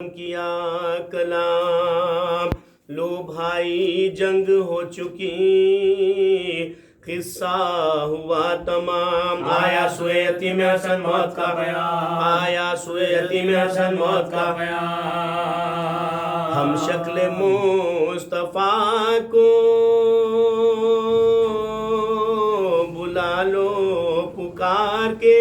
کیا کلام، لو بھائی جنگ ہو چکی، قصہ ہوا تمام، آیا سوئے یتیم حسن موت کا پیام، آیا سوئے یتیم حسن موت کا پیام، ہم شکل مصطفیٰ کو بلا لو پکار کے،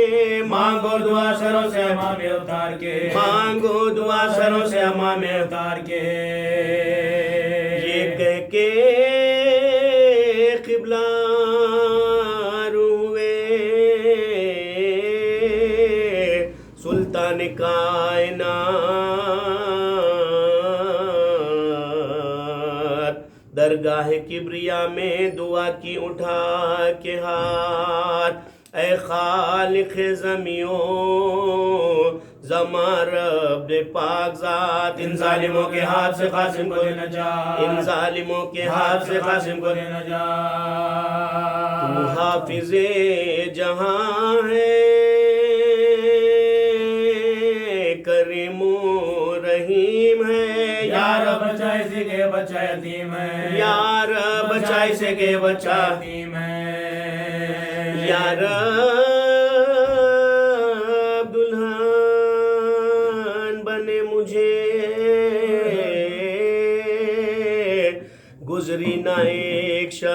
مانگو دعا سروں سے امام اتار کے، مانگو دعا سروں سے امام اتار کے، یہ کہہ کے قبلہ روئے سلطان کائنات، درگاہ کبریا میں دعا کی اٹھا کے ہاتھ، اے خالق زمیوں زماں رب پاک ذات، ان ظالموں کے ہاتھ سے قاسم کو دے نجات، ان ظالموں کے ہاتھ سے قاسم کو دے نجات، تو حافظ جہاں ہے، کریم و رحیم ہے، یا رب بچا اسے کے بچہ یتیم ہے، یا رب بچا اسے کے بچہ یتیم ہے، یا رب دلہن بنے مجھے، گزری نہ ایک شب،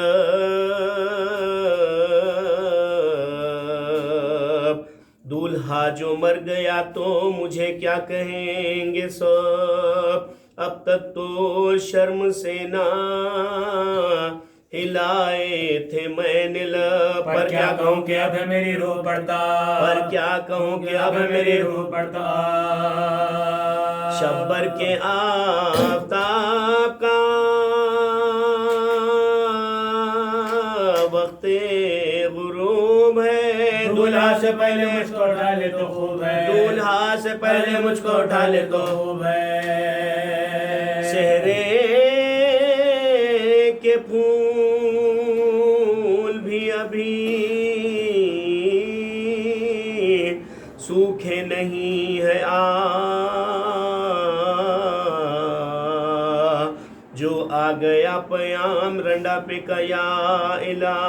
دولہا جو مر گیا تو مجھے کیا کہیں گے سب، اب تک تو شرم سے نہ ہلائے تھے میں نے لب، پر کیا کہوں کہ اب ہے میری روح پڑتا، پر کیا کہوں کہ اب ہے میری روح پڑتا، شبر کے آفتاب کا وقت غروب ہے، دولہا سے پہلے مجھ کو اٹھا لے تو خوب ہے، دولہا سے پہلے مجھ کو اٹھا لے تو خوب ہے، چہرے کے پھول بھی ابھی سوکھے نہیں ہے جو آ گیا پیام رنڈا پہ کا یا الہ،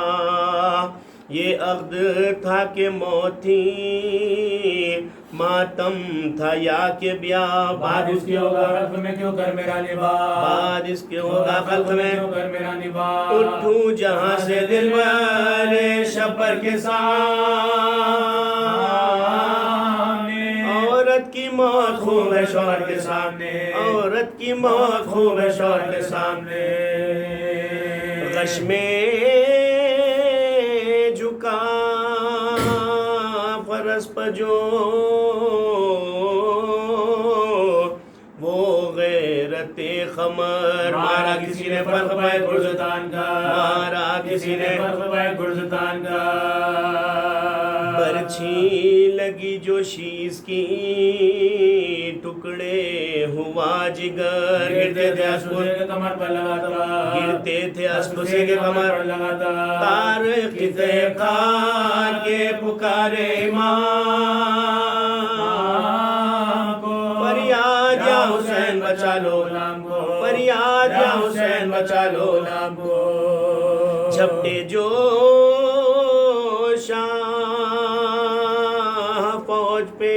یہ عقد تھا کہ موت تھی، ماتم تھا یا کہ بیاہ، بعد اس کے ہوگا خلق میں کیوں کر میرا نباہ، بعد اس کے ہوگا خلق میں کیوں کر میرا نباہ، اٹھوں جہاں سے دل برے شبر کے سامنے، عورت کی موت خوب ہے شوہر کے سامنے، عورت کی موت خوب ہے شوہر کے سامنے، غش میں جھکا فرس پجو وہ غیرت خمر، مارا کسی نے فرق پائے گرزتان کا، مارا کسی نے فرق پائے گرزتان کا، برچھی لگی جو شیز کی ٹکڑے ہوا جگر، گرتے تھے اسکو کے کمر پر لگاتا، گرتے تھے اسکو سے کے کمر پر لگاتا، تارق کی تحقیق کے پکارے امام کو، فریاد یا حسین بچا لو غلام کو، فریاد یا حسین بچا لو غلام کو، جھپٹے جو شاہ فوج پہ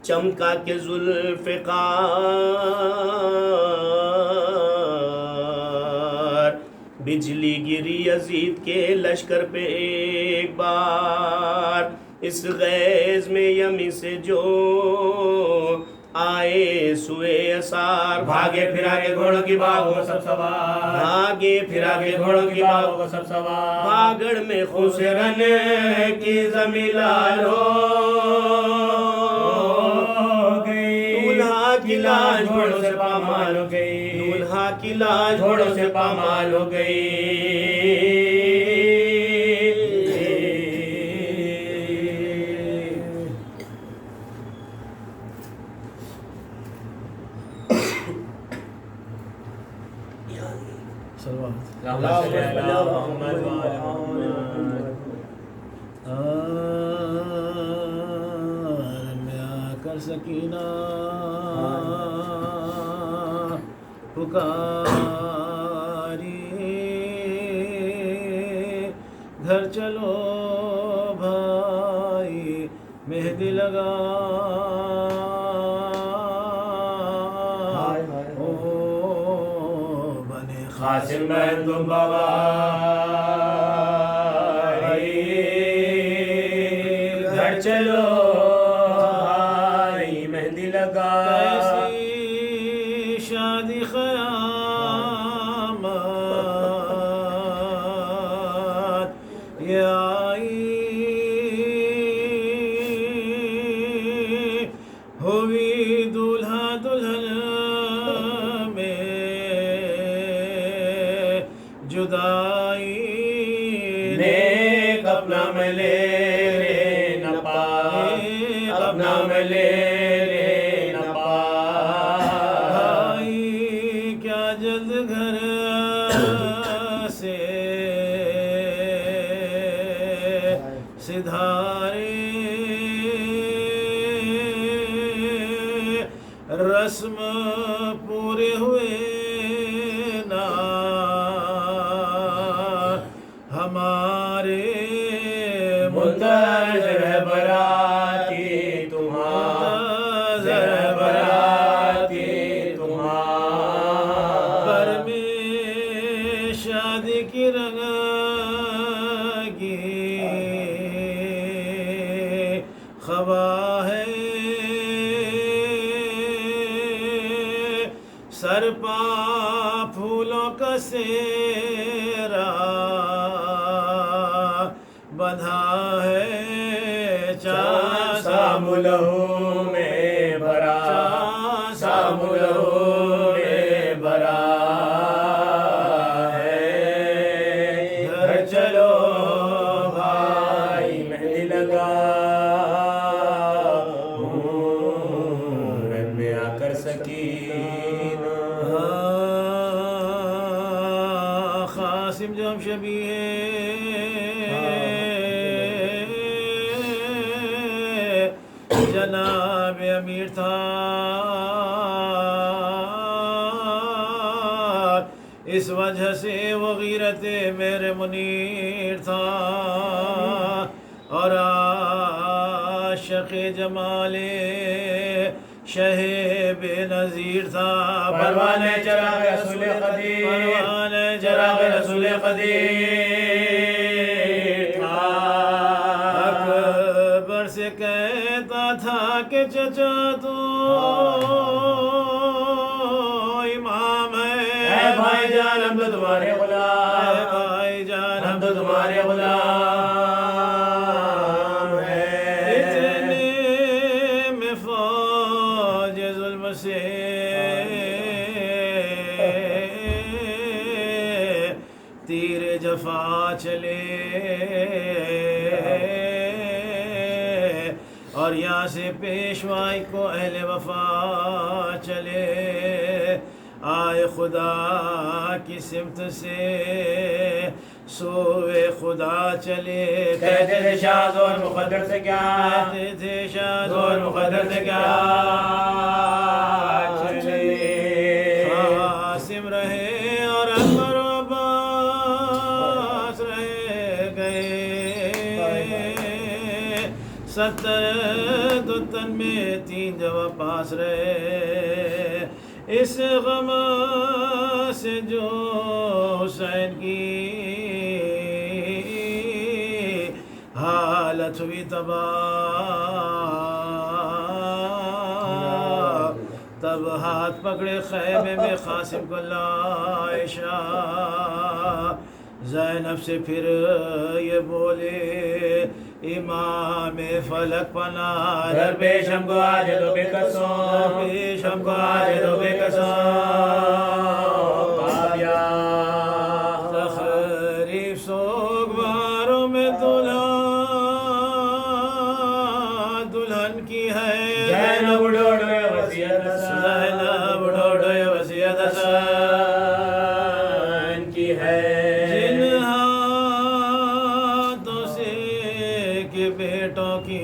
چمکا کے ذوالفقار، بجلی گری یزید کے لشکر پہ ایک بار، اس غیظ میں یمی سے جو آئے سوئے اسار، بھاگے پھرا کے گھوڑوں کی باغوں کو سب سوار، بھاگے پھرا کے گھوڑوں کی باغوں کو سب سوار، بھاگڑ میں خون سے رنے کی زمین لال ہو گئی، دولہا کی لاش گھوڑوں سے پامال ہو گئی، دولہا کی لاش گھوڑوں سے پامال ہو گئی، کر سکینہ پکاری گھر چلو بھائی مہندی لگا او بنے قاسم بہن تم بابائی گھر چلو بھائی مہندی لگا کیسی شادی قیامت یہ آئی ہوئی دولہا دلہن میں جدائی نیک اپنا میں لے نہ پائے اپنا میں لے نہ پائے بھائی کیا جلد گھر سے سدھارے رسم پورے ہوئے نا ہمارے منتظر ہے براتی تمہارا براتی تمہارا پر میں شادی کی رنگ کی خبا ہے سر پا پھولوں کا سیرا بندھا ہے چاند سام لہو میں بھرا سام لہو میں بھرا ہے گھر چلو بھائی مہندی لگا رن میں آ کر سکینہ قاسم جو ہم شبی ہے جناب امیر تھا اس وجہ سے وہ غیرت میرے منیر تھا اور عاشق جمال شہ بے نظیر تھا پروانے چراغ رسول قدیر پروانے چراغ رسول قدیر تھا اکبر سے کہتا تھا کہ چچا تو امام ہے اے بھائی جان ہم تو تمہارے غلام اے بھائی جان ہم تو تمہارے غلام ہیں اتنے میں فوج ظلم سے تیر جفا چلے اور یہاں سے پیشوائی کو اہل وفا چلے آئے خدا کی سمت سے سوئے خدا چلے کہتے تھے شاذ اور مقدر سے کیا کہتے تھے شاذ اور مقدر سے کیا چلے قاسم رہے اور اکبر و عباس رہ گئے 70 تن میں 3 جواب پاس رہے اس غم سے جو حسین کی حالت ہوئی تباہ تب ہاتھ پکڑے خیمے میں قاسم کو لائشہ زینب سے پھر یہ بولے امام فلک پناہ درپیش ہم کو آج دو بے قسم درپیش ہم کو آج دو بے قسم کعبیہ تخریف سوگواروں میں دلہن کی ہے زینب ڈوڑوے وصیت زینب ڈوڑوے وصیت حسین کی ہے جن ہاتھوں سے کہ بیٹوں کی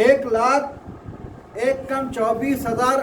1,24,000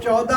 14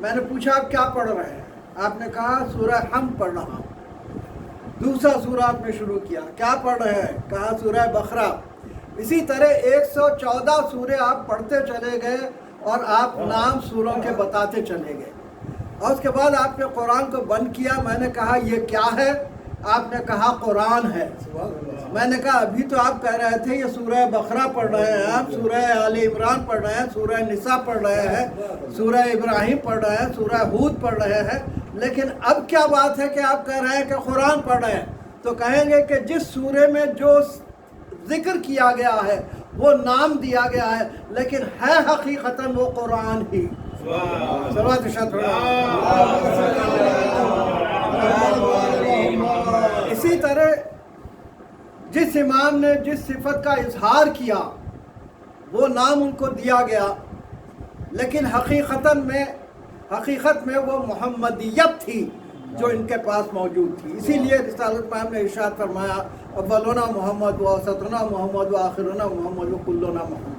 میں نے پوچھا آپ کیا پڑھ رہے ہیں؟ آپ نے کہا سورہ حمد پڑھ رہا ہوں۔ دوسرا سورہ آپ نے شروع کیا، کیا پڑھ رہے ہیں؟ کہا سورہ بقرہ۔ اسی طرح 114 سورے آپ پڑھتے چلے گئے اور آپ نام سوروں کے بتاتے چلے گئے، اور اس کے بعد آپ نے قرآن کو بند کیا۔ میں نے کہا یہ کیا ہے؟ آپ نے کہا قرآن ہے۔ میں نے کہا ابھی تو آپ کہہ رہے تھے یہ سورہ بقرہ پڑھ رہے ہیں آپ، سورہ آل عمران پڑھ رہے ہیں، سورہ نساء پڑھ رہے ہیں، سورہ ابراہیم پڑھ رہے ہیں، سورہ ہود پڑھ رہے ہیں، لیکن اب کیا بات ہے کہ آپ کہہ رہے ہیں کہ قرآن پڑھ رہے ہیں؟ تو کہیں گے کہ جس سورے میں جو ذکر کیا گیا ہے، وہ نام دیا گیا ہے، لیکن ہے حقیقتاً وہ قرآن ہی۔ صلوات ارشاد اسی طرح جس امام نے جس صفت کا اظہار کیا وہ نام ان کو دیا گیا، لیکن حقیقت میں وہ محمدیت تھی جو ان کے پاس موجود تھی۔ اسی لیے رسالت میں ہم نے ارشاد فرمایا اولنا محمد و اوسطنا محمد و آخرنا محمد و کلنا محمد۔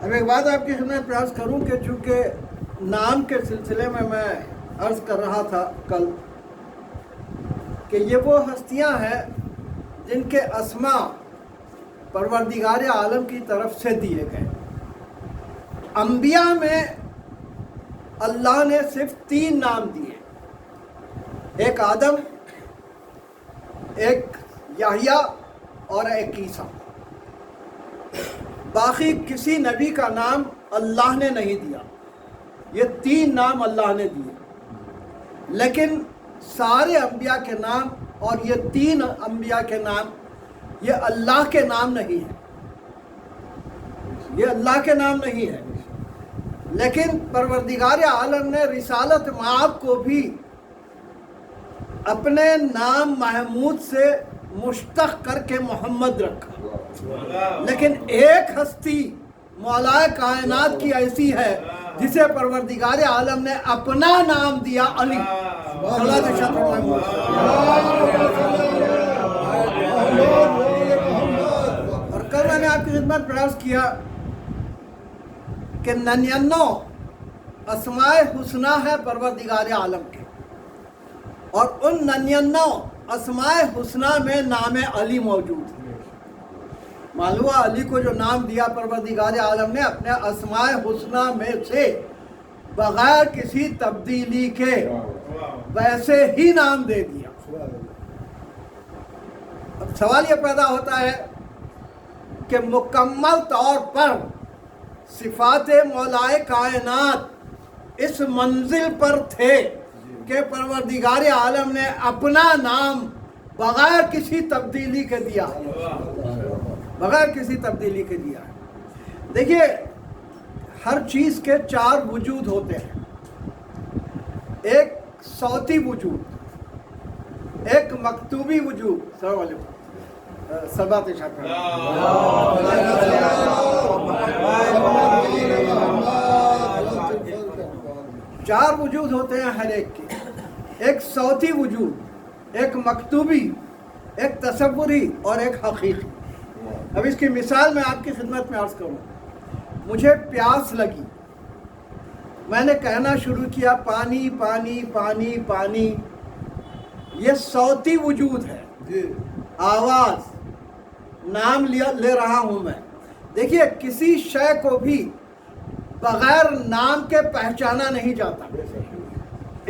اب ایک بات آپ کی خدمت میں عرض کروں کہ چونکہ نام کے سلسلے میں عرض کر رہا تھا کل کہ یہ وہ ہستیاں ہیں جن کے اسماء پروردگار عالم کی طرف سے دیے گئے۔ انبیاء میں اللہ نے صرف 3 نام دیے، ایک آدم، ایک یحییٰ اور ایک عیسیٰ۔ باقی کسی نبی کا نام اللہ نے نہیں دیا، یہ 3 نام اللہ نے دیے، لیکن سارے انبیاء کے نام اور یہ 3 انبیاء کے نام یہ اللہ کے نام نہیں ہیں، یہ اللہ کے نام نہیں ہے، لیکن پروردگار عالم نے رسالت مآب کو بھی اپنے نام محمود سے مشتق کر کے محمد رکھا، لیکن ایک ہستی مولا کائنات کی ایسی ہے جسے پروردگار عالم نے اپنا نام دیا علی۔ اور کل میں نے آپ کی خدمت میں عرض کیا کہ 99 اسماء حسنہ ہے پروردگار عالم کے، اور ان 99 اسماء حسنہ میں نام علی موجود ہے۔ معلوم ہوا علی کو جو نام دیا پروردگار عالم نے اپنے اسماء حسنہ میں سے بغیر کسی تبدیلی کے ویسے ہی نام دے دیا۔ اب سوال یہ پیدا ہوتا ہے کہ مکمل طور پر صفات مولا کائنات اس منزل پر تھے کہ پروردگار عالم نے اپنا نام بغیر کسی تبدیلی کے دیا، بغیر کسی تبدیلی کے دیا۔ دیکھیے ہر چیز کے 4 وجود ہوتے ہیں، ایک صوتی وجود، ایک مکتوبی وجود، السلام علیکم، صلوات ارشاد چار وجود ہوتے ہیں ہر ایک کے، ایک صوتی وجود، ایک مکتوبی، ایک تصوری اور ایک حقیقی۔ اب اس کی مثال میں آپ کی خدمت میں عرض کروں۔ مجھے پیاس لگی، میں نے کہنا شروع کیا پانی پانی پانی پانی، یہ صوتی وجود ہے، آواز، نام لے رہا ہوں میں۔ دیکھیے کسی شے کو بھی بغیر نام کے پہچانا نہیں جاتا،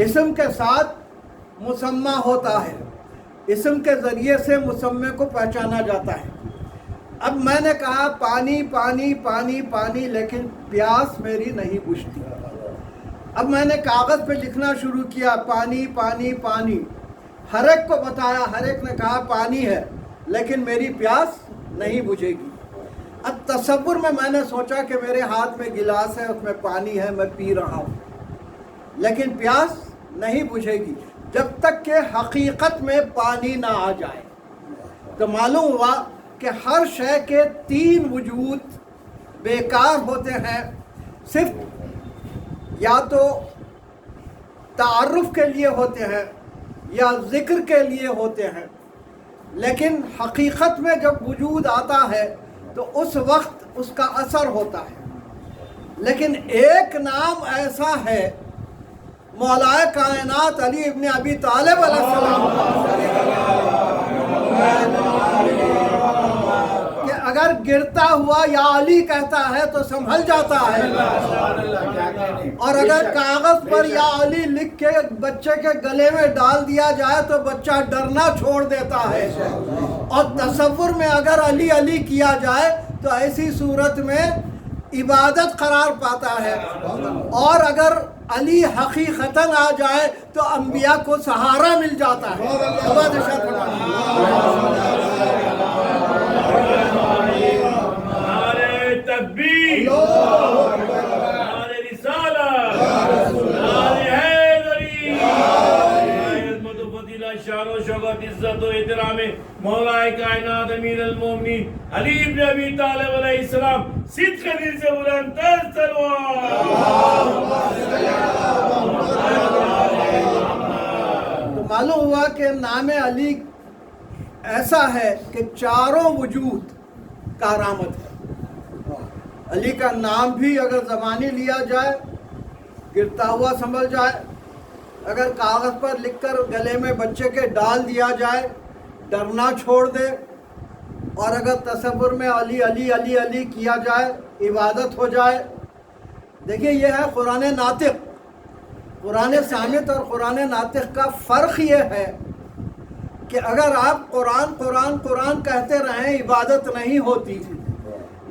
اسم کے ساتھ مسمى ہوتا ہے، اسم کے ذریعے سے مسمى کو پہچانا جاتا ہے۔ اب میں نے کہا پانی پانی پانی پانی، لیکن پیاس میری نہیں بجھتی۔ اب میں نے کاغذ پہ لکھنا شروع کیا پانی پانی پانی، ہر ایک کو بتایا، ہر ایک نے کہا پانی ہے، لیکن میری پیاس نہیں بجھے گی۔ اب تصور میں نے سوچا کہ میرے ہاتھ میں گلاس ہے، اس میں پانی ہے، میں پی رہا ہوں، لیکن پیاس نہیں بجھے گی جب تک کہ حقیقت میں پانی نہ آ جائے۔ تو معلوم ہوا کہ ہر شے کے 3 وجود بیکار ہوتے ہیں، صرف یا تو تعارف کے لیے ہوتے ہیں یا ذکر کے لیے ہوتے ہیں، لیکن حقیقت میں جب وجود آتا ہے تو اس وقت اس کا اثر ہوتا ہے۔ لیکن ایک نام ایسا ہے مولا کائنات علی ابن ابی طالب علیہ السلام کہ اگر گرتا ہوا یا علی کہتا ہے تو سنبھل جاتا ہے، اور اگر کاغذ پر یا علی لکھ کے بچے کے گلے میں ڈال دیا جائے تو بچہ ڈرنا چھوڑ دیتا ہے، اور تصور میں اگر علی علی کیا جائے تو ایسی صورت میں عبادت قرار پاتا ہے، اور اگر علی حقیقتاً آ جائے تو انبیاء کو سہارا مل جاتا ہے۔ نعرہ تکبیر، نعرہ رسالت، نعرہ حیدری، عظمت و فضیلت، شان و شوکت، عزت و احترام مولا کائنات امیر المومنین علی ابن ابی طالب علیہ السلام، صدق دل سے بلند تر تلوار۔ تو معلوم ہوا کہ نام علی ایسا ہے کہ چاروں وجود کارآمد ہے۔ علی کا نام بھی اگر زبانی لیا جائے گرتا ہوا سنبھل جائے، اگر کاغذ پر لکھ کر گلے میں بچے کے ڈال دیا جائے ڈرنا چھوڑ دے، اور اگر تصور میں علی علی علی علی کیا جائے عبادت ہو جائے۔ دیکھیے یہ ہے قرآن ناطق۔ قرآن صامت اور قرآن ناطق کا فرق یہ ہے کہ اگر آپ قرآن قرآن قرآن کہتے رہیں عبادت نہیں ہوتی،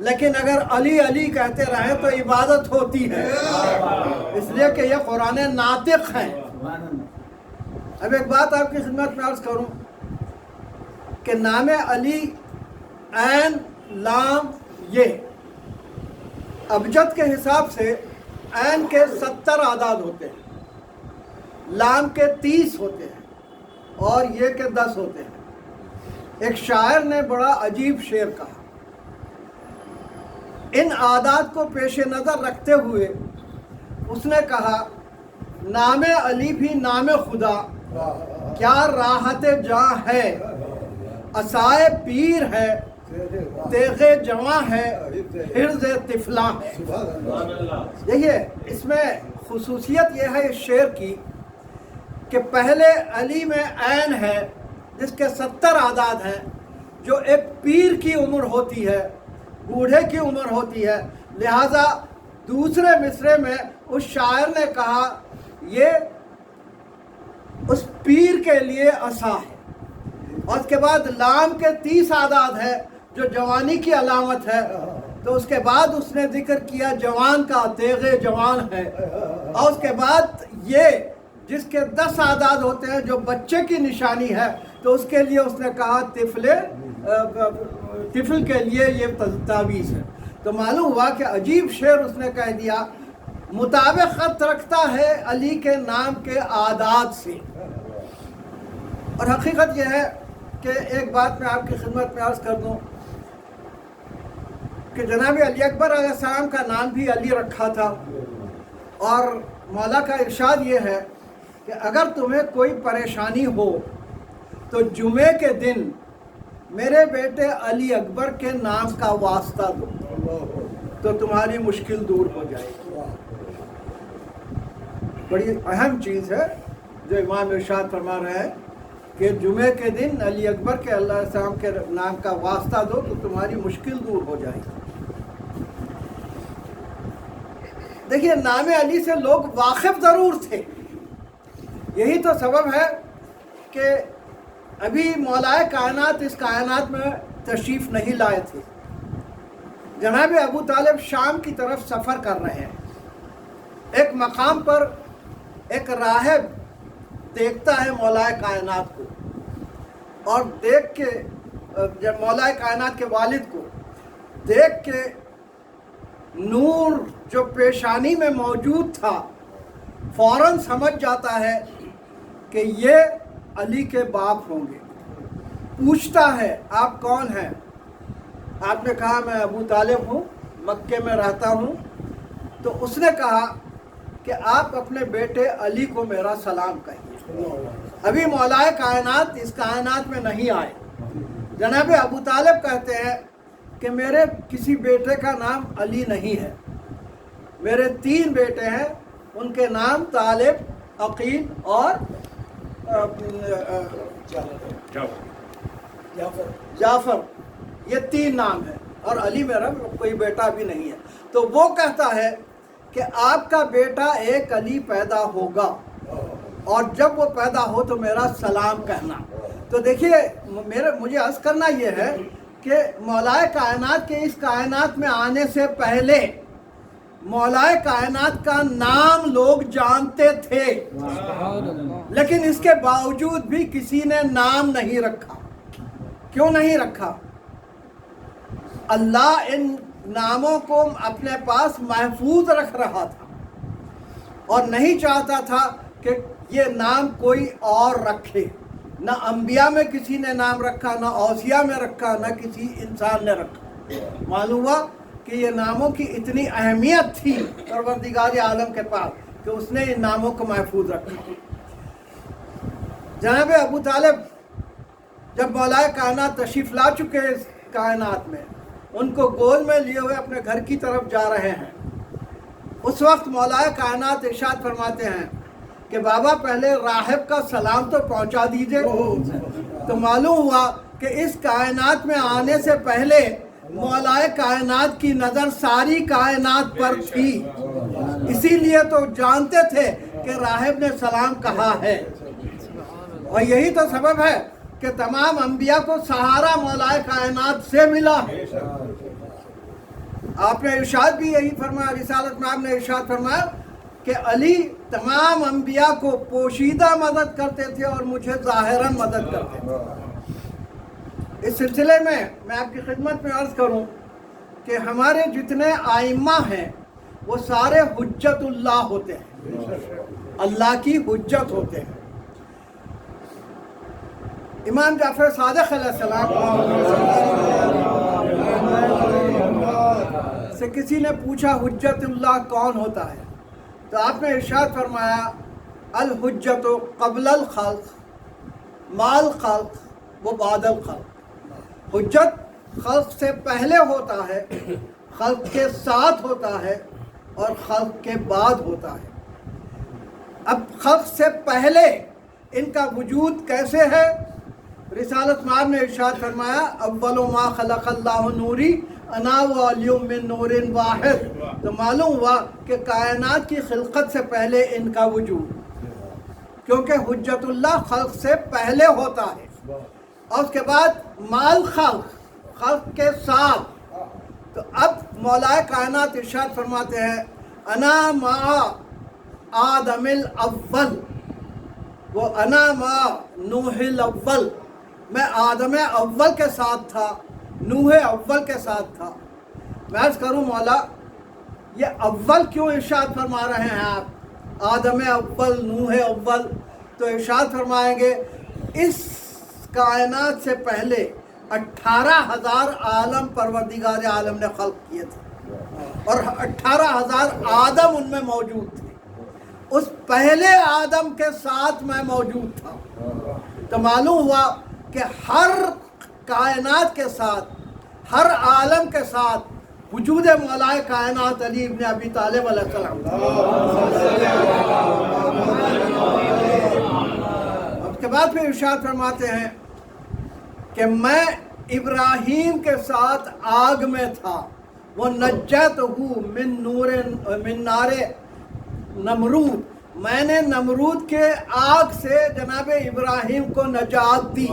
لیکن اگر علی علی کہتے رہیں تو عبادت ہوتی ہے، اس لیے کہ یہ قرآن ناطق ہے۔ اب ایک بات آپ کی خدمت میں عرض کروں کہ نام علی عین لام یہ ابجد کے حساب سے عین کے 70 اعداد ہوتے ہیں، لام کے 30 ہوتے ہیں، اور یہ کے 10 ہوتے ہیں۔ ایک شاعر نے بڑا عجیب شعر کہا، ان اعداد کو پیش نظر رکھتے ہوئے اس نے کہا نام علی بھی نام خدا، کیا راحت جاں ہے، عصائے پیر ہے، تیغ جواں ہے، حرز طفلاں ہے۔ دیکھیے اس میں خصوصیت یہ ہے اس شعر کی کہ پہلے علی میں عین ہے جس کے 70 اعداد ہیں، جو ایک پیر کی عمر ہوتی ہے، بوڑھے کی عمر ہوتی ہے، لہذا دوسرے مصرے میں اس شاعر نے کہا یہ اس پیر کے لیے عصا ہے، اور اس کے بعد لام کے 30 اعداد ہے جو جوانی کی علامت ہے، تو اس کے بعد اس نے ذکر کیا جوان کا، تیغ جوان ہے، اور اس کے بعد یہ جس کے 10 اعداد ہوتے ہیں جو بچے کی نشانی ہے، تو اس کے لیے اس نے کہا طفل کے لیے یہ تعویذ ہے۔ تو معلوم ہوا کہ عجیب شعر اس نے کہہ دیا، مطابقت رکھتا ہے علی کے نام کے اعداد سے۔ اور حقیقت یہ ہے کہ ایک بات میں آپ کی خدمت میں عرض کر دوں کہ جناب علی اکبر علیہ السلام کا نام بھی علی رکھا تھا، اور مولا کا ارشاد یہ ہے کہ اگر تمہیں کوئی پریشانی ہو تو جمعے کے دن میرے بیٹے علی اکبر کے نام کا واسطہ دو تو تمہاری مشکل دور ہو جائے گی۔ بڑی اہم چیز ہے جو امام ارشاد فرما رہے ہیں کہ جمعے کے دن علی اکبر کے اللہ علیہ السلام کے نام کا واسطہ دو تو تمہاری مشکل دور ہو جائے گی۔ دیکھیے نام علی سے لوگ واقف ضرور تھے، یہی تو سبب ہے کہ ابھی مولا کائنات اس کائنات میں تشریف نہیں لائے تھے۔ جناب ابو طالب شام کی طرف سفر کر رہے ہیں، ایک مقام پر ایک راہب دیکھتا ہے مولا کائنات کو، اور دیکھ کے جب مولا کائنات کے والد کو دیکھ کے نور جو پیشانی میں موجود تھا فوراً سمجھ جاتا ہے کہ یہ علی کے باپ ہوں گے۔ پوچھتا ہے آپ کون ہیں؟ آپ نے کہا میں ابو طالب ہوں، مکے میں رہتا ہوں۔ تو اس نے کہا کہ آپ اپنے بیٹے علی کو میرا سلام کہیے، ابھی مولا کائنات اس کائنات میں نہیں آئے۔ جناب ابو طالب کہتے ہیں کہ میرے کسی بیٹے کا نام علی نہیں ہے، میرے 3 بیٹے ہیں، ان کے نام طالب، عقیل اور جعفر، یہ 3 نام ہیں، اور علی میرا کوئی بیٹا بھی نہیں ہے۔ تو وہ کہتا ہے کہ آپ کا بیٹا ایک علی پیدا ہوگا، اور جب وہ پیدا ہو تو میرا سلام کہنا۔ تو دیکھیے مجھے عرض کرنا یہ ہے کہ مولائے کائنات کے اس کائنات میں آنے سے پہلے مولائے کائنات کا نام لوگ جانتے تھے، لیکن اس کے باوجود بھی کسی نے نام نہیں رکھا۔ کیوں نہیں رکھا؟ اللہ ان ناموں کو اپنے پاس محفوظ رکھ رہا تھا، اور نہیں چاہتا تھا کہ یہ نام کوئی اور رکھے۔ نہ انبیاء میں کسی نے نام رکھا، نہ اوصیاء میں رکھا، نہ کسی انسان نے رکھا۔ معلوم ہوا کہ یہ ناموں کی اتنی اہمیت تھی پروردگار عالم کے پاس کہ اس نے ان ناموں کو محفوظ رکھا۔ جناب ابو طالب جب مولائے کائنات تشریف لا چکے اس کائنات میں، ان کو گود میں لیے ہوئے اپنے گھر کی طرف جا رہے ہیں، اس وقت مولائے کائنات ارشاد فرماتے ہیں کہ بابا پہلے راہب کا سلام تو پہنچا دیجئے۔ تو معلوم ہوا کہ اس کائنات میں آنے سے پہلے مولائے کائنات کی نظر ساری کائنات پر تھی، اسی لیے تو جانتے تھے کہ راہب نے سلام کہا ہے، اور یہی تو سبب ہے کہ تمام انبیاء کو سہارا مولائے کائنات سے ملا۔ آپ نے ارشاد بھی یہی فرمایا، رسالت میں آپ نے ارشاد فرمایا کہ علی تمام انبیاء کو پوشیدہ مدد کرتے تھے اور مجھے ظاہراً مدد کرتے تھے۔ اس سلسلے میں آپ کی خدمت میں عرض کروں کہ ہمارے جتنے آئمہ ہیں وہ سارے حجت اللہ ہوتے ہیں، اللہ کی حجت ہوتے ہیں۔ امام جعفر صادق علیہ السلام سے کسی نے پوچھا حجت اللہ کون ہوتا ہے؟ تو آپ نے ارشاد فرمایا الحجت قبل الخلق ما الخلق و بعد الخلق۔ حجت خلق سے پہلے ہوتا ہے، خلق کے ساتھ ہوتا ہے، اور خلق کے بعد ہوتا ہے۔ اب خلق سے پہلے ان کا وجود کیسے ہے؟ رسالت مآب نے ارشاد فرمایا اول ما خلق اللہ نوری انا وعلی من نور واحد۔ تو معلوم ہوا کہ کائنات کی خلقت سے پہلے ان کا وجود، کیونکہ حجت اللہ خلق سے پہلے ہوتا ہے، اور اس کے بعد مال خلق کے ساتھ۔ تو اب مولائے کائنات ارشاد فرماتے ہیں انا مع آدم الاول و انا مع نوح الاول، میں آدم اول کے ساتھ تھا، نوح اول کے ساتھ تھا۔ میں عرض کروں مولا یہ اول کیوں ارشاد فرما رہے ہیں آپ؟ آدم اول، نوح اول، تو ارشاد فرمائیں گے اس کائنات سے پہلے 18,000 عالم پروردگار عالم نے خلق کیے تھے، اور 18,000 آدم ان میں موجود تھے۔ اس پہلے آدم کے ساتھ میں موجود تھا۔ تو معلوم ہوا کہ ہر کائنات کے ساتھ، ہر عالم کے ساتھ وجود مولائے کائنات علی ابن ابی طالب علیہ السلام۔ اس کے بعد پھر ارشاد فرماتے ہیں کہ میں ابراہیم کے ساتھ آگ میں تھا، وہ نجتہ من نار نمرود، میں نے نمرود کے آگ سے جناب ابراہیم کو نجات دی۔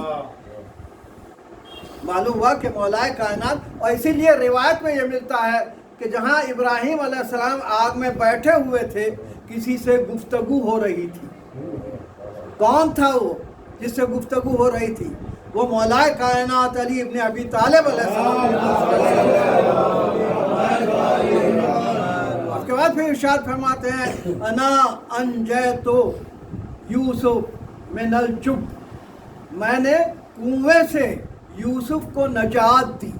معلوم ہوا کہ مولائے کائنات، اور اسی لیے روایت میں یہ ملتا ہے کہ جہاں ابراہیم علیہ السلام آگ میں بیٹھے ہوئے تھے کسی سے گفتگو ہو رہی تھی۔ کون تھا وہ جس سے گفتگو ہو رہی تھی؟ وہ مولائے کائنات علی ابن ابی طالب علیہ السلام۔ اس کے بعد پھر ارشاد فرماتے ہیں انا انجیتو یوسف من الجب، میں نے کنویں سے یوسف کو نجات دی۔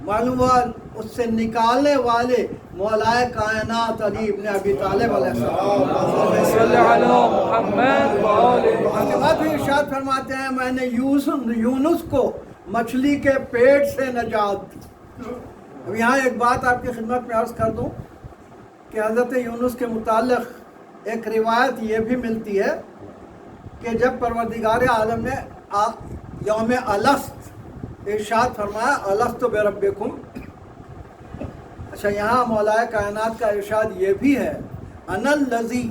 معلوم ہوا اس سے نکالنے والے مولائے کائنات علی ابن ابی طالب علیہ السلام۔ اس کے بعد پھر ارشاد فرماتے ہیں میں نے یونس کو مچھلی کے پیٹ سے نجات دی۔ اب یہاں ایک بات آپ کی خدمت میں عرض کر دوں کہ حضرت یونس کے متعلق ایک روایت یہ بھی ملتی ہے کہ جب پروردگار عالم نے یوم الست ارشاد فرمایا الست بربکم، اچھا یہاں مولا کائنات کا ارشاد یہ بھی ہے انا الذی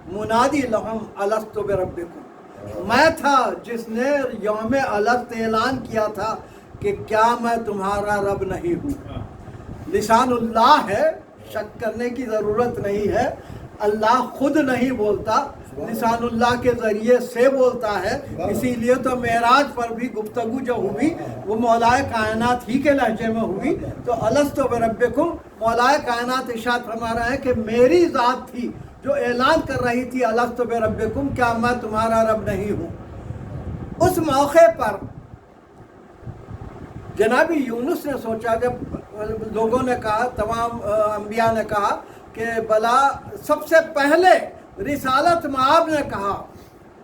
منادی لہم الست بربکم، میں تھا جس نے یوم الست اعلان کیا تھا کہ کیا میں تمہارا رب نہیں ہوں۔ لسان اللہ ہے، شک کرنے کی ضرورت نہیں ہے، اللہ خود نہیں بولتا، لسان اللہ کے ذریعے سے بولتا ہے، اسی لیے تو معراج پر بھی گفتگو جو ہوئی وہ مولا کائنات ہی کے لہجے میں ہوئی۔ تو الست بربکم، مولا کائنات ارشاد فرما رہا ہے کہ میری ذات تھی جو اعلان کر رہی تھی الست بربکم، کیا میں تمہارا رب نہیں ہوں۔ اس موقع پر جناب یونس نے سوچا، جب لوگوں نے کہا، تمام انبیاء نے کہا کہ بلا، سب سے پہلے رسالت مآب نے کہا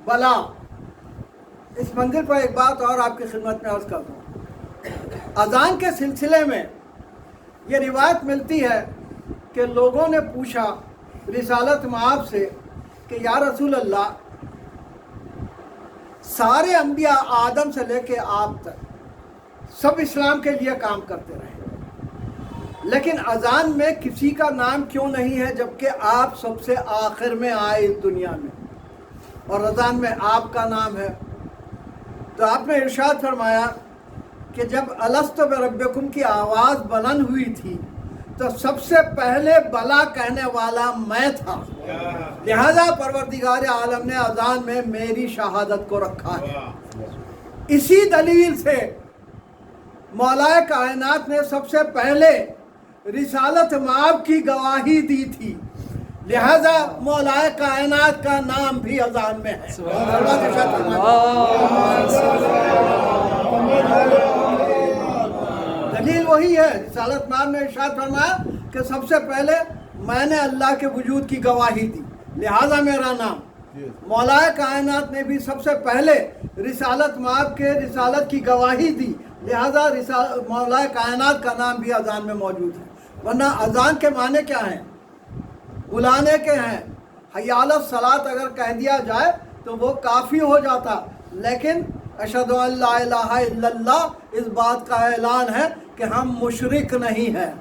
بلا۔ اس منظر پر ایک بات اور آپ کی خدمت میں عرض کر دوں، اذان کے سلسلے میں یہ روایت ملتی ہے کہ لوگوں نے پوچھا رسالت مآب سے کہ یا رسول اللہ، سارے انبیاء آدم سے لے کے آپ تک سب اسلام کے لیے کام کرتے رہے، لیکن اذان میں کسی کا نام کیوں نہیں ہے جبکہ آپ سب سے آخر میں آئے اس دنیا میں، اور اذان میں آپ کا نام ہے؟ تو آپ نے ارشاد فرمایا کہ جب الست بربکم کی آواز بلند ہوئی تھی تو سب سے پہلے بلا کہنے والا میں تھا، لہذا پروردگار عالم نے اذان میں میری شہادت کو رکھا ہے۔ اسی دلیل سے مولا کائنات نے سب سے پہلے رسالت مآب کی گواہی دی تھی، لہذا مولا کائنات کا نام بھی اذان میں ہے۔ دلیل وہی ہے، رسالت مآب نے ارشاد فرمایا کہ سب سے پہلے میں نے اللہ کے وجود کی گواہی دی، لہذا میرا نام۔ مولا کائنات نے بھی سب سے پہلے رسالت مآب کے رسالت کی گواہی دی، لہذا مولا کائنات کا نام بھی اذان میں موجود ہے۔ ورنہ اذان کے معنی کیا ہیں؟ بلانے کے ہیں۔ حی علی الصلاۃ اگر کہہ دیا جائے تو وہ کافی ہو جاتا، لیکن اشہد ان لا الہ الا اللہ اس بات کا اعلان ہے کہ ہم مشرک نہیں ہیں،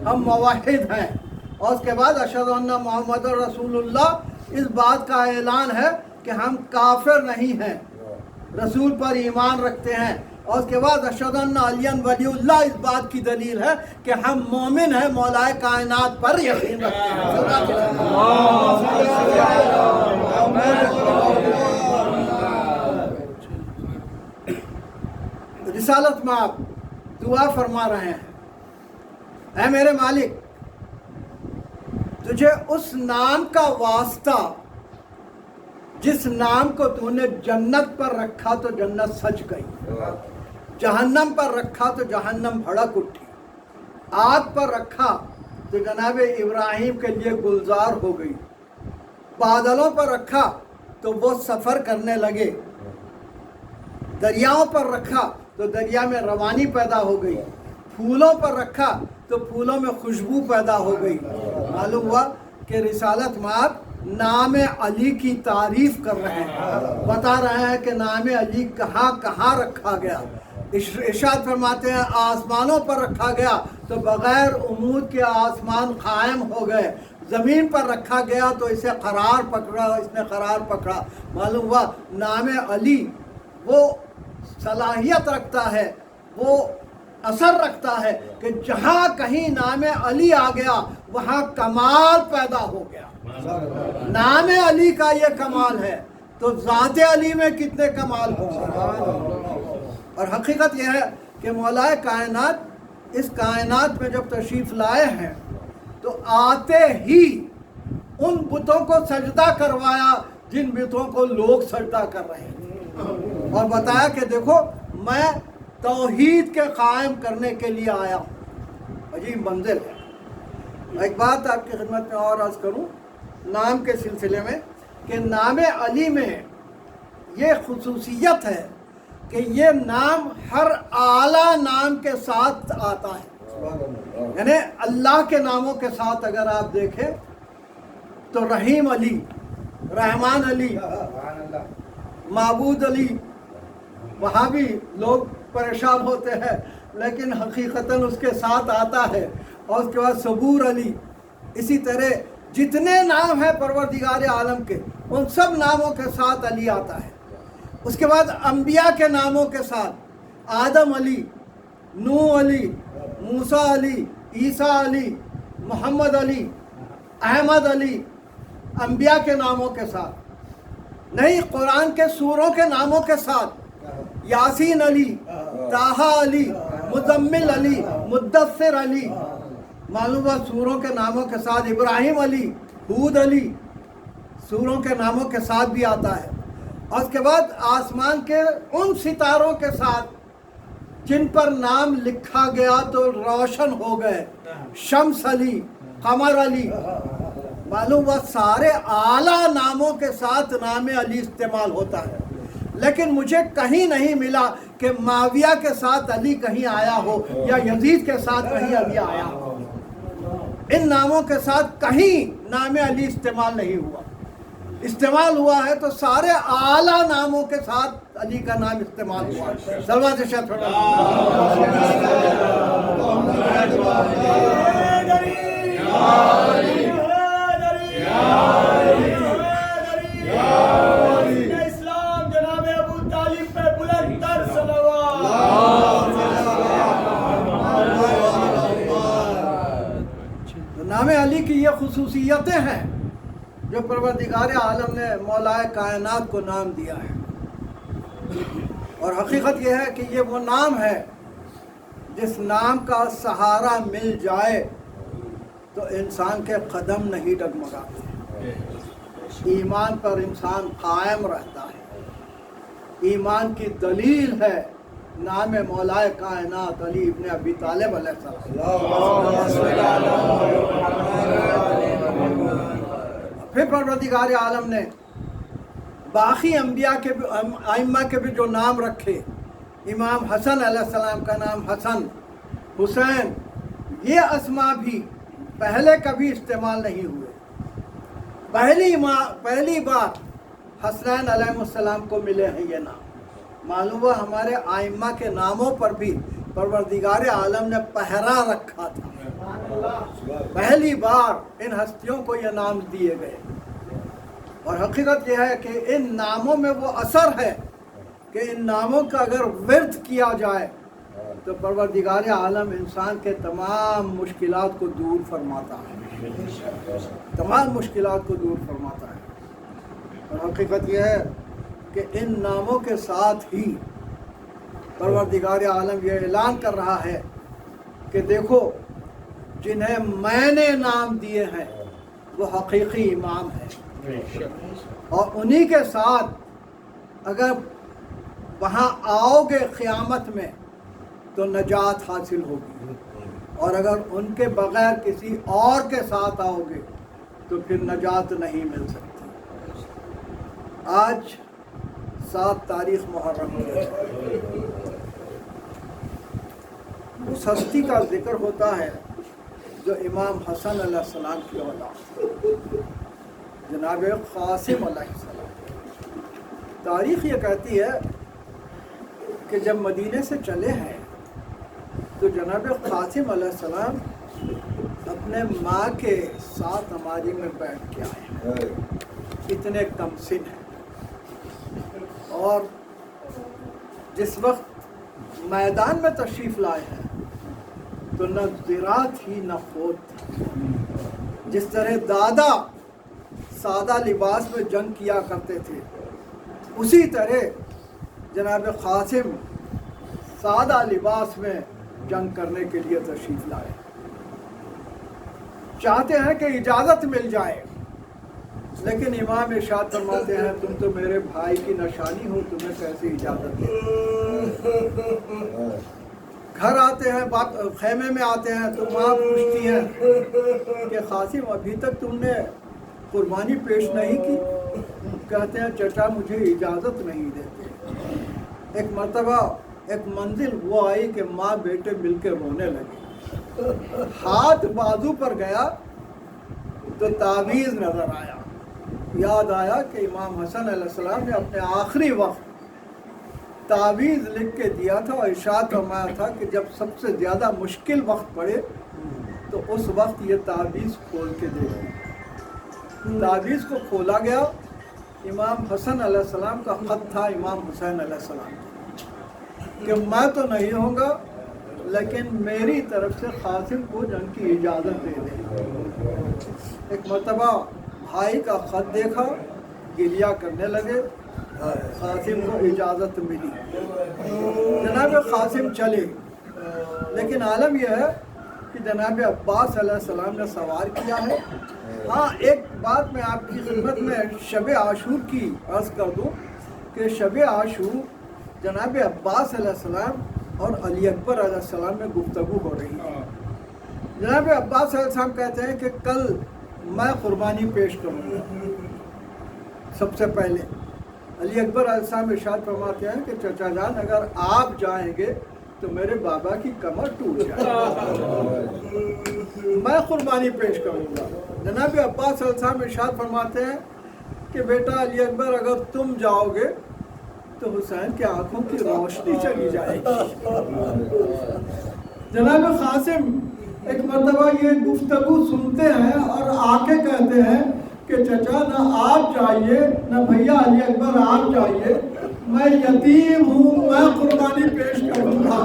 ہم موحد ہیں، اور اس کے بعد اشہد ان محمد رسول اللہ اس بات کا اعلان ہے کہ ہم کافر نہیں ہیں، رسول پر ایمان رکھتے ہیں، اور اس کے بعد اشہد ان علی ولی اللہ اس بات کی دلیل ہے کہ ہم مومن ہیں، مولا کائنات پر یقین رکھتے ہیں۔ رسالت مآب دعا فرما رہے ہیں، اے میرے مالک، تجھے اس نام کا واسطہ جس نام کو تو نے جنت پر رکھا تو جنت سج گئی، جہنم پر رکھا تو جہنم بھڑک اٹھی، آگ پر رکھا تو جناب ابراہیم کے لیے گلزار ہو گئی، بادلوں پر رکھا تو وہ سفر کرنے لگے، دریاؤں پر رکھا تو دریا میں روانی پیدا ہو گئی، پھولوں پر رکھا تو پھولوں میں خوشبو پیدا ہو گئی۔ معلوم ہوا کہ رسالت مآب نام علی کی تعریف کر رہے ہیں، بتا رہے ہیں کہ نام علی کہاں کہاں رکھا گیا۔ ارشاد فرماتے ہیں آسمانوں پر رکھا گیا تو بغیر عمود کے آسمان قائم ہو گئے، زمین پر رکھا گیا تو اسے قرار پکڑا، اس نے قرار پکڑا۔ معلوم ہوا نام علی وہ صلاحیت رکھتا ہے، وہ اثر رکھتا ہے کہ جہاں کہیں نام علی آ گیا وہاں کمال پیدا ہو گیا۔ نام علی کا یہ کمال ہے تو ذات علی میں کتنے کمال ہو۔ اور حقیقت یہ ہے کہ مولا کائنات اس کائنات میں جب تشریف لائے ہیں تو آتے ہی ان بتوں کو سجدہ کروایا جن بتوں کو لوگ سجدہ کر رہے ہیں، اور بتایا کہ دیکھو میں توحید کے قائم کرنے کے لیے آیا ہوں۔ عجیب منزل ہے۔ ایک بات آپ کی خدمت میں اور عرض کروں نام کے سلسلے میں کہ نام علی میں یہ خصوصیت ہے کہ یہ نام ہر اعلیٰ نام کے ساتھ آتا ہے۔ یعنی اللہ کے ناموں کے ساتھ اگر آپ دیکھیں تو رحیم علی، رحمان علی، معبود علی، وہاں بھی لوگ پریشان ہوتے ہیں لیکن حقیقتاً اس کے ساتھ آتا ہے، اور اس کے بعد صبور علی. اسی طرح جتنے نام ہیں پروردگار عالم کے ان سب ناموں کے ساتھ علی آتا ہے. اس کے بعد انبیاء کے ناموں کے ساتھ آدم علی، نوح علی، موسیٰ علی، عیسیٰ علی، محمد علی، احمد علی، انبیاء کے ناموں کے ساتھ. نہیں، قرآن کے سوروں کے ناموں کے ساتھ یاسین علی، طٰہٰ علی، مزمل علی، مدثر علی. معلوم ہے سوروں کے ناموں کے ساتھ ابراہیم علی، ہود علی، سوروں کے ناموں کے ساتھ بھی آتا ہے. اور اس کے بعد آسمان کے ان ستاروں کے ساتھ جن پر نام لکھا گیا تو روشن ہو گئے، شمس علی، قمر علی. معلوم ہوا سارے اعلیٰ ناموں کے ساتھ نام علی استعمال ہوتا ہے. لیکن مجھے کہیں نہیں ملا کہ معاویہ کے ساتھ علی کہیں آیا ہو یا یزید کے ساتھ کہیں علی آیا ہو. ان ناموں کے ساتھ کہیں نام علی استعمال نہیں ہوا. استعمال ہوا ہے تو سارے اعلیٰ ناموں کے ساتھ علی کا نام استعمال ہوا. صلوات شریف اسلام جناب ابو طالب پہ بلند تر صلوات. نام علی کی یہ خصوصیتیں ہیں جو پروردگار عالم نے مولا کائنات کو نام دیا ہے. اور حقیقت یہ ہے کہ یہ وہ نام ہے جس نام کا سہارا مل جائے تو انسان کے قدم نہیں ڈگمگاتے، ایمان پر انسان قائم رہتا ہے. ایمان کی دلیل ہے نام مولا کائنات علی ابن ابی طالب علیہ السلام. پھر پروردگار عالم نے باقی انبیاء کے ائمہ کے بھی جو نام رکھے، امام حسن علیہ السلام کا نام حسن، حسین، یہ اسما بھی پہلے کبھی استعمال نہیں ہوئے. پہلی بار حسنین علیہ السلام کو ملے ہیں یہ نام. معلوم ہوا ہمارے ائمہ کے ناموں پر بھی پروردگار عالم نے پہرا رکھا تھا. پہلی بار ان ہستیوں کو یہ نام دیے گئے. اور حقیقت یہ ہے کہ ان ناموں میں وہ اثر ہے کہ ان ناموں کا اگر ورد کیا جائے تو پروردگار عالم انسان کے تمام مشکلات کو دور فرماتا ہے، تمام مشکلات کو دور فرماتا ہے. اور حقیقت یہ ہے کہ ان ناموں کے ساتھ ہی پروردگار عالم یہ اعلان کر رہا ہے کہ دیکھو جنہیں میں نے نام دیے ہیں وہ حقیقی امام ہیں، اور انہی کے ساتھ اگر وہاں آؤ گے قیامت میں تو نجات حاصل ہوگی، اور اگر ان کے بغیر کسی اور کے ساتھ آؤ گے تو پھر نجات نہیں مل سکتی. آج 7 تاریخ محرم ہے. اس ہستی کا ذکر ہوتا ہے جو امام حسن علیہ السلام کی اولاد جناب قاسم علیہ السلام. تاریخ یہ کہتی ہے کہ جب مدینے سے چلے ہیں تو جناب قاسم علیہ السلام اپنے ماں کے ساتھ ہماری میں بیٹھ کے آئے ہیں. اتنے کم سن ہیں، اور جس وقت میدان میں تشریف لائے ہیں تو نہ زراعت ہی نہ خود تھی. جس طرح دادا سادہ لباس میں جنگ کیا کرتے تھے اسی طرح جناب قاسم سادہ لباس میں جنگ کرنے کے لیے تشریف لائے. چاہتے ہیں کہ اجازت مل جائے، لیکن امام ارشاد فرماتے ہیں تم تو میرے بھائی کی نشانی ہو، تمہیں کیسے اجازت دے. گھر آتے ہیں، خیمے میں آتے ہیں تو ماں پوچھتی ہے کہ قاسم ابھی تک تم نے قربانی پیش نہیں کی؟ کہتے ہیں چچا مجھے اجازت نہیں دیتے. ایک مرتبہ ایک منزل وہ آئی کہ ماں بیٹے مل کے رونے لگے. ہاتھ بازو پر گیا تو تعویذ نظر آیا، یاد آیا کہ امام حسن علیہ السلام نے اپنے آخری وقت تعویذ لکھ کے دیا تھا اور ارشاد فرمایا تھا کہ جب سب سے زیادہ مشکل وقت پڑے تو اس وقت یہ تعویذ کھول کے دے گی۔ تعویذ کو کھولا گیا، امام حسن علیہ السلام کا خط تھا امام حسین علیہ السلام کہ میں تو نہیں ہوں گا لیکن میری طرف سے قاسم کو جنگ کی اجازت دے دیں۔ ایک مرتبہ بھائی کا خط دیکھا، گریہ کرنے لگے، قاسم کو اجازت ملی، جناب قاسم چلے۔ لیکن عالم یہ ہے کہ جناب عباس علیہ السلام نے سوال کیا ہے۔ ہاں ایک بات میں آپ کی خدمت میں شب عاشور کی عرض کر دوں کہ شب عاشور جناب عباس علیہ السلام اور علی اکبر علیہ السلام میں گفتگو ہو رہی ہے۔ جناب عباس علیہ السلام کہتے ہیں کہ کل میں قربانی پیش کروں گا سب سے پہلے۔ علی اکبر علیہ السلام ارشاد فرماتے ہیں کہ چچا جان اگر آپ جائیں گے تو میرے بابا کی کمر ٹوٹ جائے گی، میں قربانی پیش کروں گا۔ جناب عباس علیہ السلام ارشاد فرماتے ہیں کہ بیٹا علی اکبر اگر تم جاؤ گے تو حسین کی آنکھوں کی روشنی چلی جائے گی۔ جناب قاسم ایک مرتبہ یہ گفتگو سنتے ہیں اور آ کے کہتے ہیں کہ چچا نہ آپ جائیے نہ بھیا علی اکبر آپ جائیے، میں یتیم ہوں، میں قربانی پیش کروں گا۔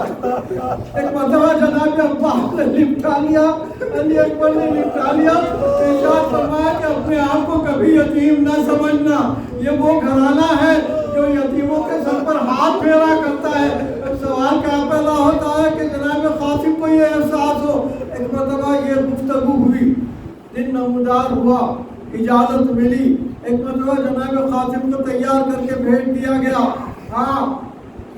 ایک مرتبہ جناب عباس نے نپٹا لیا، علی اکبر نے نپٹا لیا، ارشاد فرمایا کہ اپنے آپ کو کبھی یتیم نہ سمجھنا، یہ وہ گھرانہ ہے جو یتیموں کے سر پر ہاتھ پھیرا کرتا ہے۔ اب سوال کیا پیدا ہوتا ہے کہ جناب قاسم کو یہ احساس ہو۔ ایک مرتبہ یہ گفتگو ہوئی، دن نمودار ہوا، اجازت ملی، ایک مرتبہ جناب قاسم کو تیار کر کے بھیج دیا گیا۔ ہاں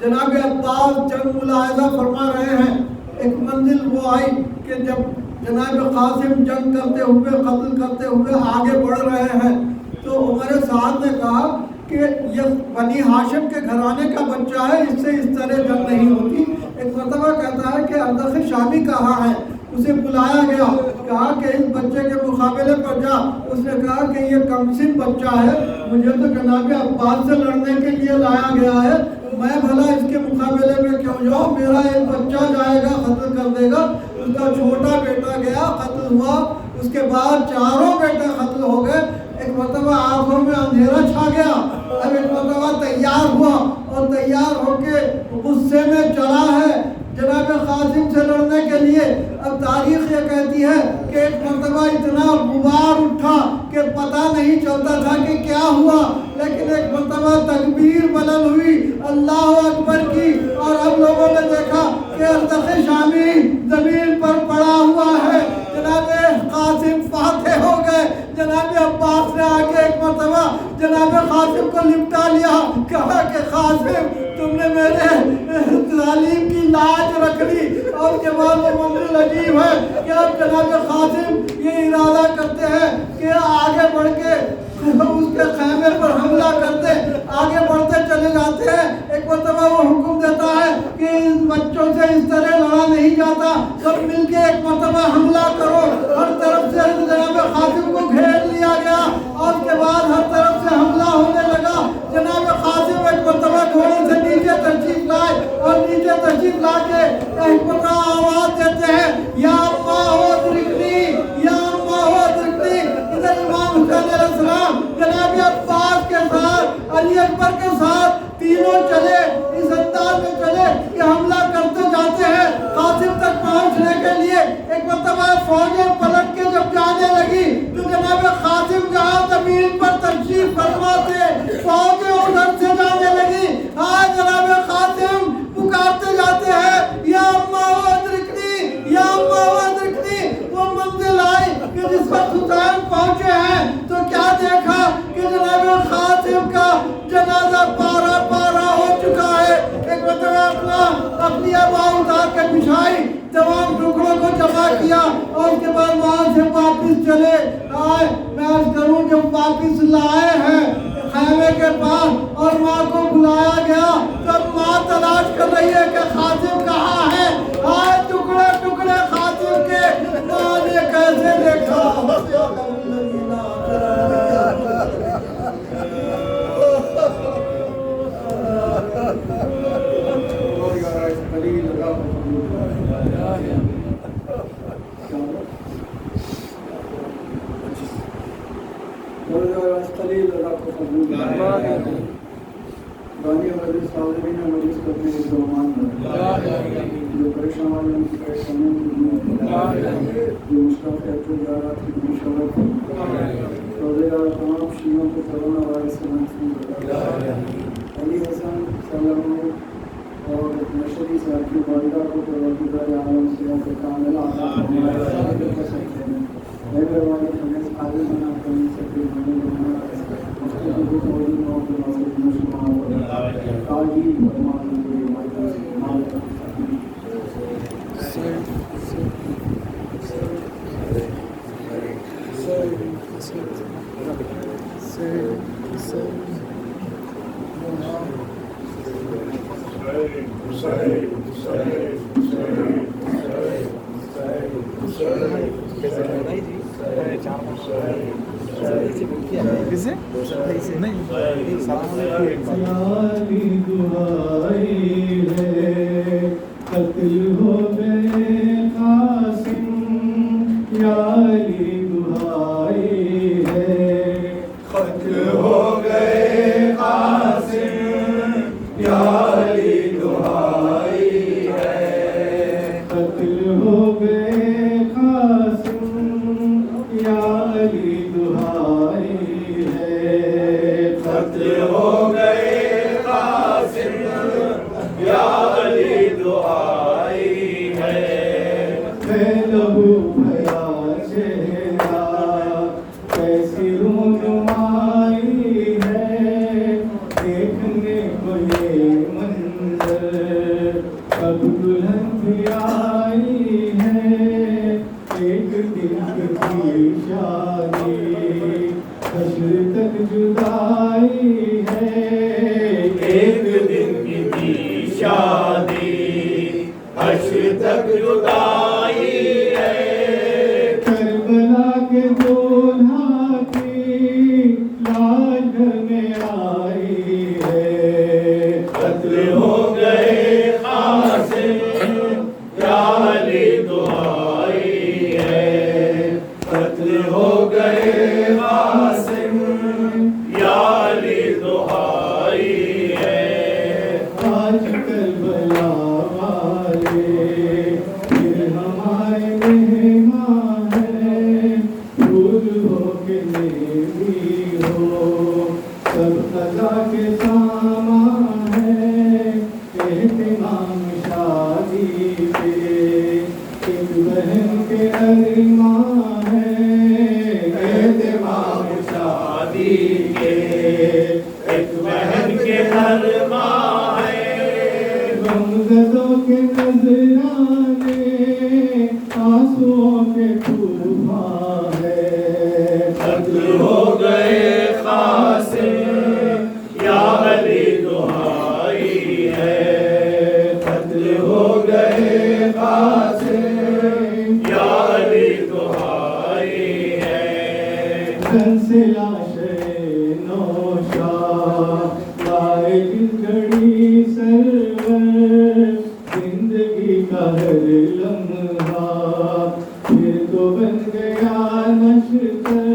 جناب عباس جنگ ملاحظہ فرما رہے ہیں۔ ایک منزل وہ آئی کہ جب جناب قاسم جنگ کرتے ہوئے قتل کرتے ہوئے آگے بڑھ رہے ہیں تو عمر سعد نے کہا کہ یہ بنی ہاشم کے گھرانے کا بچہ ہے، اس سے اس طرح جنگ نہیں ہوتی۔ ایک مرتبہ کہتا ہے کہ اردخ شامی کہاں ہے، اسے بلایا گیا، کہا کہ اس بچے کے مقابلے پر جا۔ اس نے کہا کہ یہ کمسن بچہ ہے، مجھے تو جناب عباس سے لڑنے کے لیے لایا گیا ہے، میں بھلا اس کے مقابلے میں کیوں جاؤں، میرا ایک بچہ جائے گا قتل کر دے گا۔ اس کا چھوٹا بیٹا گیا، قتل ہوا، اس کے بعد چاروں بیٹے قتل ہو گئے۔ ایک مرتبہ آنکھوں میں اندھیرا چھا گیا، اب ایک مرتبہ تیار ہوا اور تیار ہو کے غصے میں چلا ہے جناب قاسم سے لڑنے کے لیے۔ اب تاریخ یہ کہتی ہے کہ ایک مرتبہ اتنا غبار اٹھا کہ پتہ نہیں چلتا تھا کہ کیا ہوا، لیکن ایک مرتبہ تکبیر بلند ہوئی اللہ اکبر کی، اور اب لوگوں نے دیکھا کہ اردخ شامی زمین پر پڑا ہوا ہے۔ جناب قاسم فاتح ہو گئے۔ جناب عباس نے آگے ایک مرتبہ جناب قاسم کو لپٹا لیا، کہا کہ قاسم تم نے میرے ظالم کی لاج رکھ لی۔ اور کے بعد وہ منظر عجیب ہے کہ اب جناب قاسم یہ ارادہ کرتے ہیں کہ آگے بڑھ کے اس کے خیمے پر حملہ کرتے، آگے بڑھتے چلے جاتے ہیں۔ ایک مرتبہ وہ حکم دیتا ہے کہ ان بچوں سے اس طرح لڑا نہیں جاتا، سب مل کے ایک مرتبہ حملہ کرو۔ ہر طرف سے جناب قاسم کو گھیر لیا گیا اور اس کے بعد ہر طرف سے حملہ ہونے لگا۔ جناب قاسم ایک مرتبہ گھوڑے سے نیچے تشریف لائے اور نیچے تشریف لا کے ایک مرتبہ آواز دیتے ہیں یا اللہ ادرکنی، یا اللہ ادرکنی۔ ادھر امام حسین علیہ السلام جناب عباس کے ساتھ علی اکبر کے ساتھ تینوں چلے، اس انداز میں چلے کہ حملہ کرتے جاتے ہیں قاسم تک پہنچنے کے لیے۔ ایک مرتبہ فوجیں پلٹ کے جب جانے لگی تو جناب قاسم جہاں زمین پر تشریف فرما تھے، فوجیں ادھر سے جانے لگی۔ ہاں جناب قاسم پکارتے جاتے ہیں یا اللہ ادرکنی، یا اللہ ادرکنی۔ وہ منزل آئی کہ جس وقت حسین پہنچے ہیں تو کیا دیکھا کہ جناب قاسم کا جنازہ پارا پارا ہو چکا ہے۔ ایک مرتبہ اپنی ابا اتار کے بچھائی، تمام ٹکڑوں کو جمع کیا اور اس کے بعد وہاں سے واپس چلے آئے۔ میں عرض کروں جب واپس لائے ہیں خیمے کے پاس اور ماں کو بلایا گیا تب ماں تلاش کر رہی ہے کہ قاسم کہاں ہے۔ آئے ٹکڑے ٹکڑے قاسم کے جو پریشان ہیں ان کی پریشانیوں کو دور کرے، جو مشکل کہتے جا رہا تھی مشورہ تمام شیعوں کو کرونا وائرس سے محفوظ رکھے۔ علی حسن سلم اور مشری صاحب کی والدہ کو پروردگار عالم صحت کاملہ عطا فرمائے۔ مہربانی ہمیں قابل بنا کرنے سے پھر ہمیں بنا مستقبل کو موجود نو کے مسئلے میں شمار تاجی فرمانے کے لیے مائدہ سے قتل ہو گئے قاسم یاری دہائی ہے، قتل ہو گئے قاسم یاری دہائی ہے، قتل ہو گئے قاسم یاری دہائی ہے، قتل ہو گئے قاسم یاری دعائی ہے، لہو بھیا چہرہ کیسی رونمائی ہے، دیکھنے کو یہ منظر اب دلہن بھی آئی ہے، ایک دن کی شادی حشر تک جدائی ہے، ایک دن کی شادی حشر تک جدائی ہے، کربلا کے دولہا کی لاج میں آئی ہے، قتل ہو گئے قاسم یا علی دعائی ہے، قتل ہو گئے قاسم یا علی دعائی ہے، آج کربلا پھر ہمارے مہمان ہیں، پھول ہو کے نیلی ہو سب قضا کے سامان ہے، اہتمام شادی پہ ایک بہن کے ارمان ہے، اہتمام شادی کے ایک بہن کے ارمان ہے، غمزدوں کے نظرانے آنسوؤں کے طوفان ہے، قتل ہو گئے قاسم یا علی دعائی ہے، قتل ہو گئے قاسم یا علی دعائی ہے، تن سے لاشیں نوشا لائے جس گھڑی سرور، زندگی کا ہر لمحہ پھر تو بن گیا نشتر،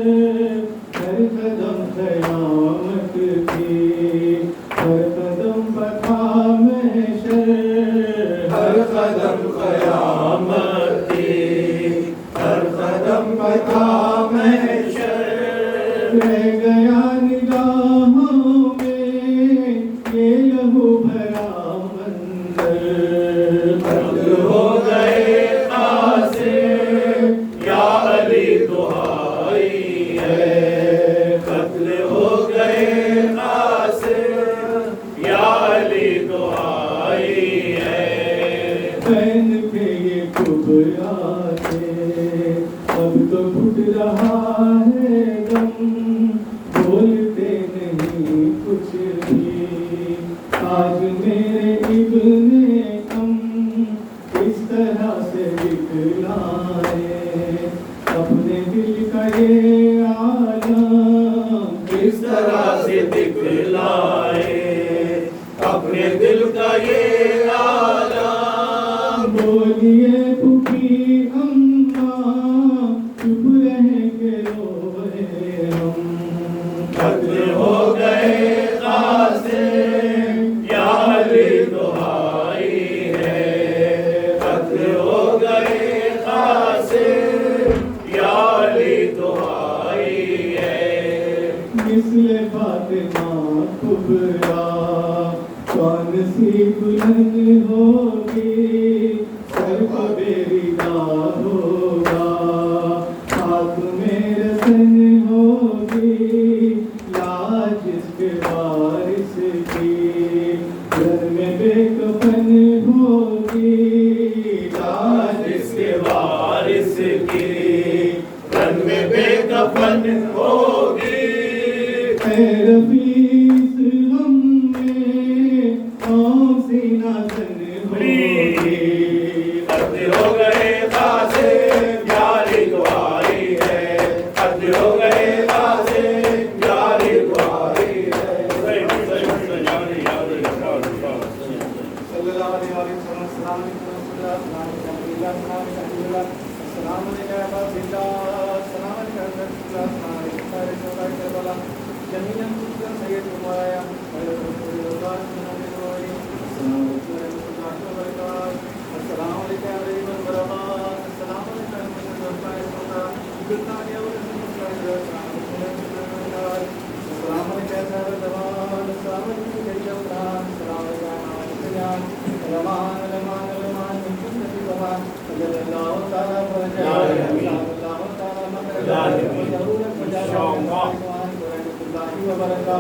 ہر قدم قیامت کی ہر قدم بتا محشر، ہر قدم قیامت کی ہر قدم بتا محشر، رہ گیا نگاہوں میں یہ لہو بھرا منظر، قتل ہو گئے قاسم یا علی دعائی ہے، قتل ہو گئے قاسم یا علی دعائی ہے، بہن پہ یہ کبرا ہے اب تو گھٹ رہا ہے غم، بولتے نہیں کچھ بھی آج میرے ابن کم، اس طرح سے دکھلائے اپنے دل دل کا یہ عالم کس طرح سے دکھلائے اپنے دل کا یہ عالم بولیے پھوپھی اماں چپ رہیں گے روئے ہم قتل ہو گئے قاسم یا علی دہائی ہے قتل ہو گئے قاسم یا علی دہائی ہے مثل فاطمہ کبریٰ کون سی بلند ہوگی سر کو بیریدہ ہوگا ہاتھ میں رسن ہوگی لاج اس کے وارث کی گھر میں بے کفن ہوگی لاج اس کے وارث کی رن میں بے کفن ہوگی اے رفیس غم میں کون سی نازن ہوگی قتل ہو گئے قاسم یا علی دہائی ہے قتل ہو گئے قاسم یا علی دہائی ہے صلی اللہ علیہ وسلم السلام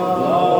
اللہ